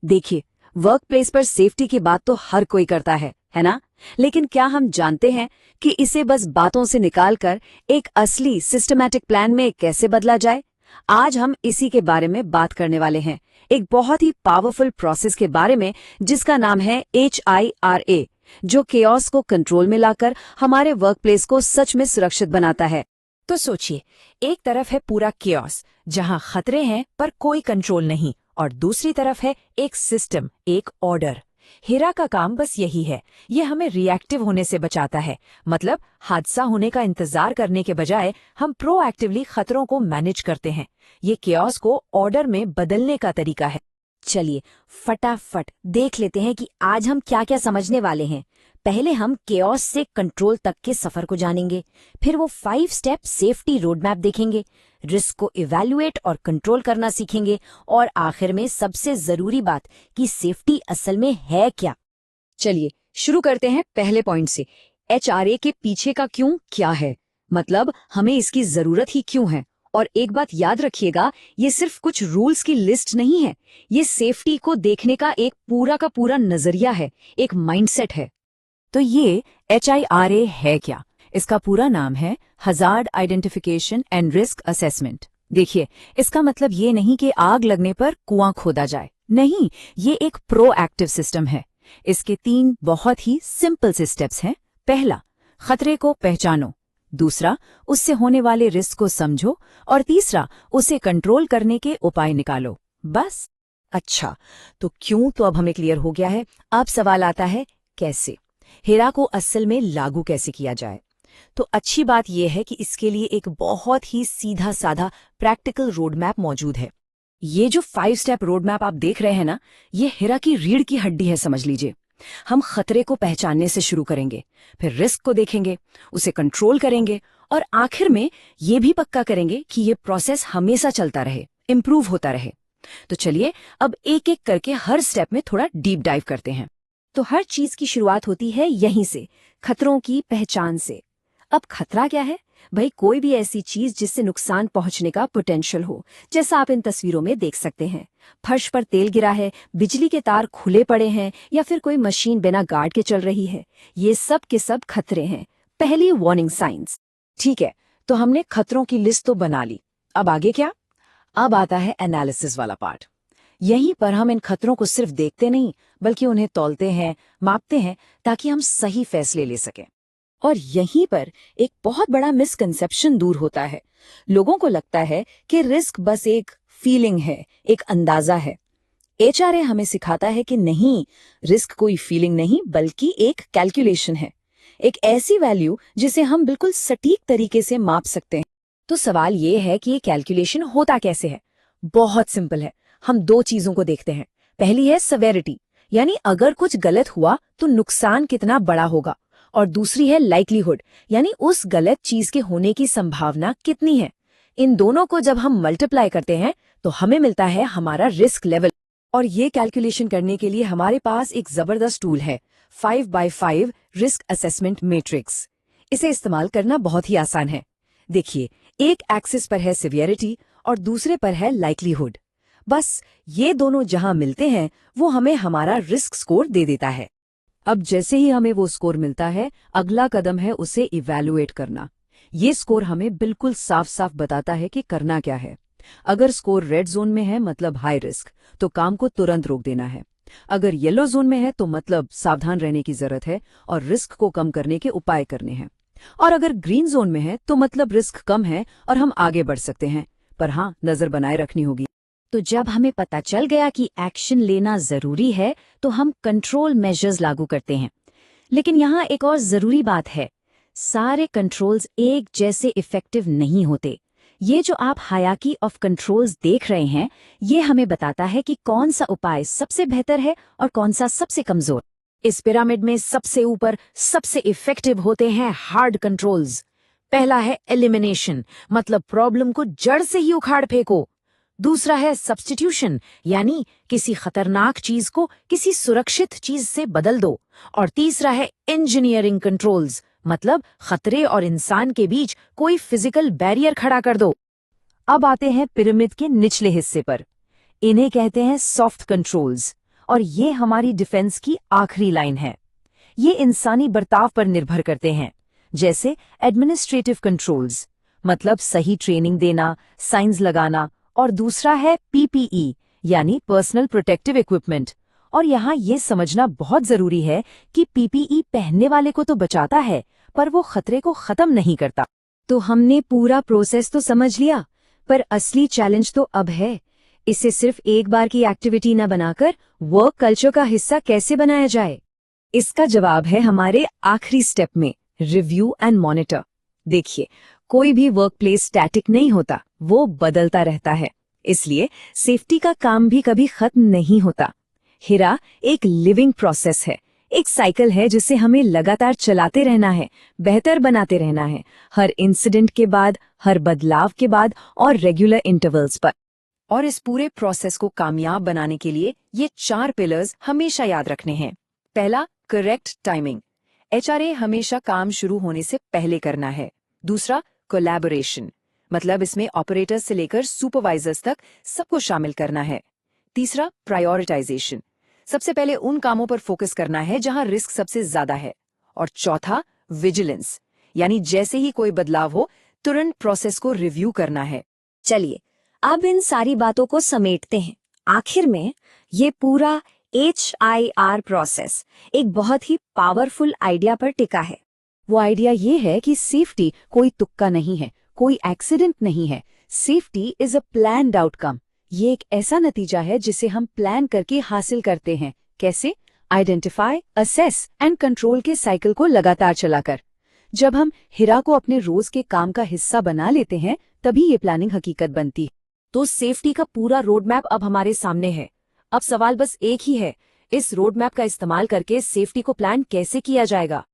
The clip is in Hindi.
देखिए, वर्क प्लेस पर सेफ्टी की बात तो हर कोई करता है ना? लेकिन क्या हम जानते हैं कि इसे बस बातों से निकालकर एक असली सिस्टमैटिक प्लान में कैसे बदला जाए? आज हम इसी के बारे में बात करने वाले हैं, एक बहुत ही पावरफुल प्रोसेस के बारे में जिसका नाम है HIRA, जो केओस को कंट्रोल में लाकर हमारे वर्क प्लेस को सच में सुरक्षित बनाता है। तो सोचिए, एक तरफ है पूरा केओस जहां खतरे हैं पर कोई कंट्रोल नहीं, और दूसरी तरफ है एक सिस्टम, एक ऑर्डर। हीरा का काम बस यही है, ये हमें रिएक्टिव होने से बचाता है। मतलब हादसा होने का इंतजार करने के बजाय हम प्रोएक्टिवली खतरों को मैनेज करते हैं। ये केओस को ऑर्डर में बदलने का तरीका है। चलिए फटाफट देख लेते हैं कि आज हम क्या क्या समझने वाले हैं। पहले हम केओस से कंट्रोल तक के सफर को जानेंगे, फिर वो 5 स्टेप सेफ्टी रोड मैप देखेंगे, रिस्क को इवैल्यूएट और कंट्रोल करना सीखेंगे, और आखिर में सबसे जरूरी बात कि सेफ्टी असल में है क्या। चलिए शुरू करते हैं पहले पॉइंट से। HRA के पीछे का क्यों क्या है, मतलब हमें इसकी जरूरत ही क्यों है। और एक बात याद रखिएगा, ये सिर्फ कुछ रूल्स की लिस्ट नहीं है, ये सेफ्टी को देखने का एक पूरा का पूरा नजरिया है, एक माइंडसेट है। तो ये HIRA है क्या? इसका पूरा नाम है hazard identification and risk assessment. देखिए, इसका मतलब ये नहीं कि आग लगने पर कुआं खोदा जाए, नहीं, ये एक प्रोएक्टिव सिस्टम है। इसके 3 बहुत ही सिंपल से स्टेप्स हैं। पहला, खतरे को पहचानो। दूसरा, उससे होने वाले रिस्क को समझो। और तीसरा, उसे कंट्रोल करने के उपाय निकालो। बस। अच्छा, तो क्यों तो अब हमें क्लियर हो गया है। अब सवाल आता है कैसे। हीरा को असल में लागू कैसे किया जाए। तो अच्छी बात यह है कि इसके लिए एक बहुत ही सीधा साधा प्रैक्टिकल रोड मैप मौजूद है। ये जो 5 स्टेप रोड मैप आप देख रहे हैं ना, ये हीरा की रीढ़ की हड्डी है, समझ लीजिए। हम खतरे को पहचानने से शुरू करेंगे, फिर रिस्क को देखेंगे, उसे कंट्रोल करेंगे, और आखिर में ये भी पक्का करेंगे कि ये प्रोसेस हमेशा चलता रहे, इम्प्रूव होता रहे। तो चलिए अब एक एक करके हर स्टेप में थोड़ा डीप डाइव करते हैं। तो हर चीज की शुरुआत होती है यहीं से, खतरों की पहचान से। अब खतरा क्या है भाई? कोई भी ऐसी चीज जिससे नुकसान पहुंचने का पोटेंशियल हो, जैसा आप इन तस्वीरों में देख सकते हैं। फर्श पर तेल गिरा है, बिजली के तार खुले पड़े हैं, या फिर कोई मशीन बिना गार्ड के चल रही है। ये सब के सब खतरे हैं, पहली वार्निंग साइंस। ठीक है, तो हमने खतरों की लिस्ट तो बना ली, अब आगे क्या? अब आता है एनालिसिस वाला पार्ट। यहीं पर हम इन खतरों को सिर्फ देखते नहीं, बल्कि उन्हें तौलते हैं, मापते हैं, ताकि हम सही फैसले ले सकें। और यहीं पर एक बहुत बड़ा मिसकंसेप्शन दूर होता है। लोगों को लगता है कि रिस्क बस एक फीलिंग है, एक अंदाजा है। HRA हमें सिखाता है कि नहीं, रिस्क कोई फीलिंग नहीं बल्कि एक कैलकुलेशन है, एक ऐसी वैल्यू जिसे हम बिल्कुल सटीक तरीके से माप सकते हैं। तो सवाल ये है कि ये कैलकुलेशन होता कैसे है? बहुत सिंपल है। हम 2 चीजों को देखते हैं। पहली है सेवेरिटी, यानी अगर कुछ गलत हुआ तो नुकसान कितना बड़ा होगा, और दूसरी है लाइक्लीहुड, यानी उस गलत चीज के होने की संभावना कितनी है। इन दोनों को जब हम मल्टीप्लाई करते हैं तो हमें मिलता है हमारा रिस्क लेवल। और ये कैलकुलेशन करने के लिए हमारे पास एक जबरदस्त टूल है, 5x5 रिस्क असेसमेंट मैट्रिक्स। इसे इस्तेमाल करना बहुत ही आसान है। देखिए, एक एक्सिस पर है सिवियरिटी और दूसरे पर है लाइक्लीहुड। बस ये दोनों जहां मिलते हैं वो हमें हमारा रिस्क स्कोर दे देता है। अब जैसे ही हमें वो स्कोर मिलता है, अगला कदम है उसे इवैल्यूएट करना। ये स्कोर हमें बिल्कुल साफ साफ बताता है कि करना क्या है। अगर स्कोर रेड जोन में है, मतलब हाई रिस्क, तो काम को तुरंत रोक देना है। अगर येलो जोन में है तो मतलब सावधान रहने की जरूरत है और रिस्क को कम करने के उपाय करने हैं। और अगर ग्रीन जोन में है तो मतलब रिस्क कम है और हम आगे बढ़ सकते हैं, पर हाँ, नजर बनाए रखनी होगी। तो जब हमें पता चल गया कि एक्शन लेना जरूरी है, तो हम कंट्रोल मेजर्स लागू करते हैं। लेकिन यहाँ एक और जरूरी बात है, सारे कंट्रोल्स एक जैसे इफेक्टिव नहीं होते। ये जो आप हायरार्की ऑफ कंट्रोल्स देख रहे हैं, ये हमें बताता है कि कौन सा उपाय सबसे बेहतर है और कौन सा सबसे कमजोर। इस पिरामिड में सबसे ऊपर सबसे इफेक्टिव होते हैं हार्ड कंट्रोल्स। पहला है एलिमिनेशन, मतलब प्रॉब्लम को जड़ से ही उखाड़ फेंको। दूसरा है सब्स्टिट्यूशन, यानी किसी खतरनाक चीज को किसी सुरक्षित चीज से बदल दो। और तीसरा है इंजीनियरिंग कंट्रोल्स, मतलब खतरे और इंसान के बीच कोई फिजिकल बैरियर खड़ा कर दो। अब आते हैं पिरामिड के निचले हिस्से पर। इन्हें कहते हैं सॉफ्ट कंट्रोल्स, और ये हमारी डिफेंस की आखिरी लाइन है। ये इंसानी बर्ताव पर निर्भर करते हैं, जैसे एडमिनिस्ट्रेटिव कंट्रोल्स, मतलब सही ट्रेनिंग देना, साइंस लगाना, और दूसरा है पीपीई यानी पर्सनल प्रोटेक्टिव इक्विपमेंट। और यहाँ ये समझना बहुत जरूरी है कि पीपीई पहनने वाले को तो बचाता है, पर वो खतरे को खत्म नहीं करता। तो हमने पूरा प्रोसेस तो समझ लिया, पर असली चैलेंज तो अब है, इसे सिर्फ एक बार की एक्टिविटी न बनाकर वर्क कल्चर का हिस्सा कैसे बनाया जाए। इसका जवाब है हमारे आखिरी स्टेप में, रिव्यू एंड मॉनिटर। देखिए, कोई भी वर्क प्लेस स्टैटिक नहीं होता, वो बदलता रहता है, इसलिए सेफ्टी का काम भी कभी खत्म नहीं होता। हिरा एक लिविंग प्रोसेस है, एक साइकिल है जिसे हमें लगातार चलाते रहना है, बेहतर बनाते रहना है, हर इंसिडेंट के बाद, हर बदलाव के बाद और रेगुलर इंटरवल्स पर। और इस पूरे प्रोसेस को कामयाब बनाने के लिए ये 4 पिलर्स हमेशा याद रखने हैं। पहला, करेक्ट टाइमिंग। एचआरए हमेशा काम शुरू होने से पहले करना है। दूसरा, कोलैबोरेशन, मतलब इसमें ऑपरेटर्स से लेकर सुपरवाइजर्स तक सबको शामिल करना है। तीसरा, प्रायोरिटाइजेशन, सबसे पहले उन कामों पर फोकस करना है जहां रिस्क सबसे ज्यादा है। और चौथा, विजिलेंस, यानी जैसे ही कोई बदलाव हो तुरंत प्रोसेस को रिव्यू करना है। चलिए अब इन सारी बातों को समेटते हैं। आखिर में ये पूरा HIR प्रोसेस एक बहुत ही पावरफुल आइडिया पर टिका है। वो आइडिया ये है कि सेफ्टी कोई तुक्का नहीं है, कोई एक्सीडेंट नहीं है। Safety is a planned outcome. ये एक ऐसा नतीजा है जिसे हम प्लान करके हासिल करते हैं। कैसे? आइडेंटिफाई, असेस एंड कंट्रोल के साइकिल को लगातार चलाकर। जब हम हिरा को अपने रोज के काम का हिस्सा बना लेते हैं, तभी ये प्लानिंग हकीकत बनती है। तो सेफ्टी का पूरा रोड मैप अब हमारे सामने है। अब सवाल बस एक ही है, इस रोड मैप का इस्तेमाल करके सेफ्टी को प्लान कैसे किया जाएगा।